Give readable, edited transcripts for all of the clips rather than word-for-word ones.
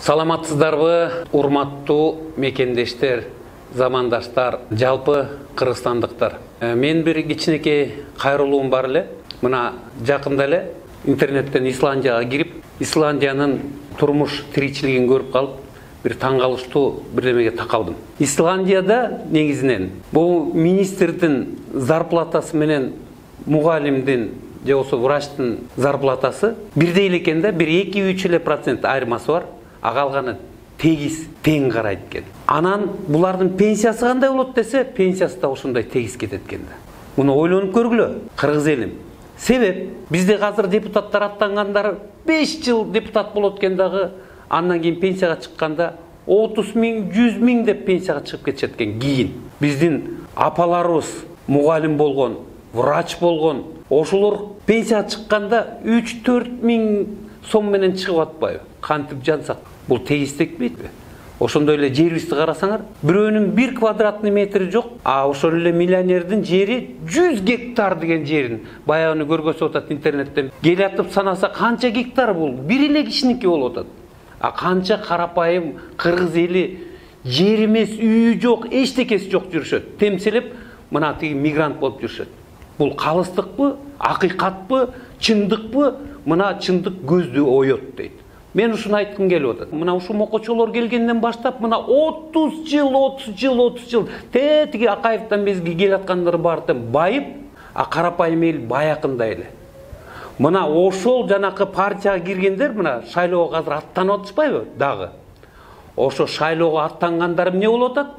Саламатсыздарбы, урматтуу мекендештер, замандаштар, жалпы кыргызстандыктар. Мен бир кичинекей кайрылуум бар эле. Мына жакында эле интернеттен Исландияга кирип, Исландиянын турмуш тиричилигин көрүп калып, бир таң калыштуу бирдемеге такалдым. Исландияда негизинен бул министрдин зарплатасы менен мугалимдин же болсо врачтын зарплатасы бирдей эле экен да, бир 2-3% айырмасы бар. Агалганы тегиз тең карайт экен. Анан булардын пенсиясы кандай болот десе, пенсиясы да ошондой тегиз кетет экен да. Муну ойлонуп көргүлө, кыргыз элим. Себеп бизде азыр депутаттар аттангандар 5 жыл депутат болот экен дагы, андан кийин пенсияга чыкканда 30 миң, 100 миң деп пенсияга чыгып кетишет экен. Кийин биздин апаларыбыз мугалим болгон, врач болгон, ошолор пенсияга чыкканда 3-4 миң сом менен чыгып атпайбы? Кантип жансак, бул тегиздекпейби? Ошондой эле жерибизди карасаңар, бирөөнүн 1 квадратный метри жок, а ошол эле миллионердин жери 100 гектар деген жерин баягыны көргөзүп атат интернеттен. Келатып санаса канча гектар бул? Бир эле кишиники болуп атат. А канча карапайым кыргыз эли жер эмес, үйү жок, эчтекеси жок жүрүшөт. Темселеп, мына тиги мигрант болуп жүрүшөт. Бул калыстыкпы, акыйкатпы, чындыкпы? Мына чындык көздү оёт дейт. Мен ушуну айткым келип атат. Мына ушу мокочолор келгенден баштап мына 30 жыл тетиги Акаевден безги келаткандар баардын байып, а карапайым эл баякындай эле. Мына ошол жанакы партияга киргендер мына шайлоого азыр аттанып атышпайбы дагы? Ошо шайлоого аттангандар эмне болуп атат?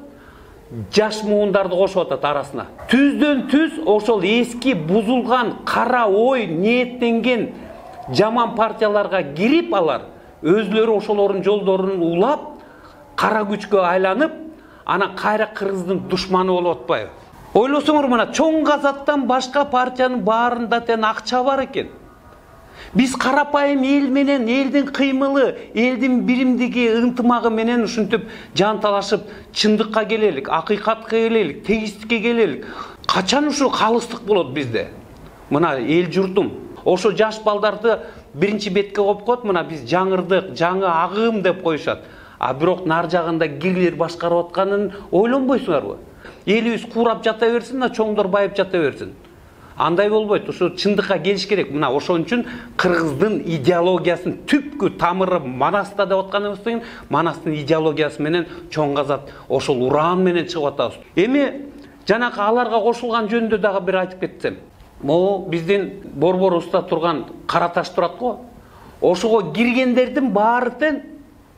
Жаш муундарды кошуп атат арасына. Түздөн түз ошол эски бузулган кара ой ниеттенген жаман партияларга кирип алар өзлөрү ошолордун жолдорун улап, кара күчкө айланып, ана кайра кыргыздын душманы болуп атпайбы? Ойлосоңор, мына чоң казаттан башка партиянын баарында тең акча бар экен. Биз карапайым эл менен, элдин кыймылы, элдин биримдиги, ынтымагы менен ушинтип жан талашып, чындыкка келелик, акыйкатка келелик, тегиздикке келелик. Качан ушу калыстык болот бизде? Мына эл журтум, ошо жаш балдарды биринчи бетке коюп коет, мына биз жаңырдык, жаңы агым деп коюшат. А бирок нар жагында кирлер башкарып атканын ойлонбойсуңарбы? Элибиз курап жата берсин, мына чоңдор байып жата берсин. Андай болбойт, ошо чындыкка келиш керек. Мына ошон үчүн кыргыздын идеологиясын түпкү тамыры Манаста деп атканыбыздан Манастын идеологиясы менен чоң казат ошол уран менен чыгып атабыз. Эми жанакы аларга кошулган жөнүндө дагы бир айтып кетсем. Могу биздин борборубузда турган Караташ турат го. Ошого киргендердин баары тең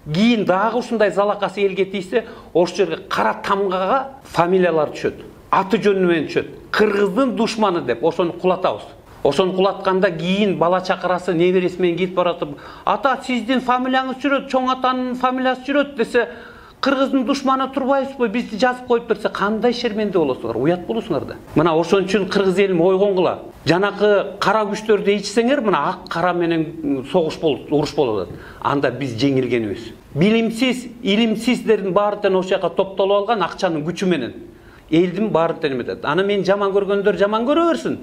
кийин дагы ушундай залакасы элге тийсе, ошол жерге кара тамгага фамилиялар түшөт. Аты жөнү менен түшөт. Кыргыздын душманы деп ошону кулатабыз. Ошону кулатканда кийин бала чакырасы небереси менен кетип баратып, ата сиздин фамилияңыз жүрөт, чоң атанын фамилиясы жүрөт десе, кыргыздын душманы турбайсызбы, бизди жазып коюп берсе, кандай шерменде болосуңар, уят болосуңар да. Мына ошон үчүн кыргыз элим ойгонгула. Жанакы кара күчтөрдү ичсеңер, мына ак кара менен согуш болуп, уруш болуп атат. Анда биз жеңилгенбиз. Билимсиз, илимсиздердин баары тең ошол жака топтолуп алган акчанын күчү менен элдин баары тең эметет. Аны мен жаман көргөндөр жаман көрө берсин.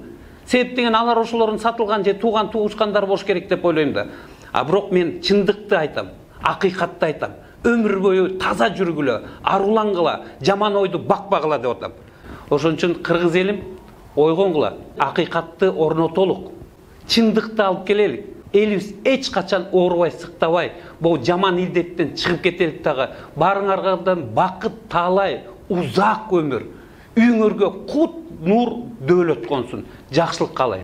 Себеп деген алар ошолордун сатылган же тууган туушкандар болуш керек деп ойлойм да. А бирок мен чындыкты айтам, акыйкатты айтам. Өмүр бою таза жүргүлө, арулангыла, жаман ойду бакпагыла деп атам. Ошон үчүн кыргыз элим ойгонгула, акыйкатты орнотолук, чындыкты алып келелик. Элибиз эч качан оорубай, сыктабай, бул жаман илдеттен чыгып кетелик дагы. Барыңардан бакыт таалай, узак өмүр, үйүңөргө кут, нур, дөөлөт консун. Жакшылык каалайм.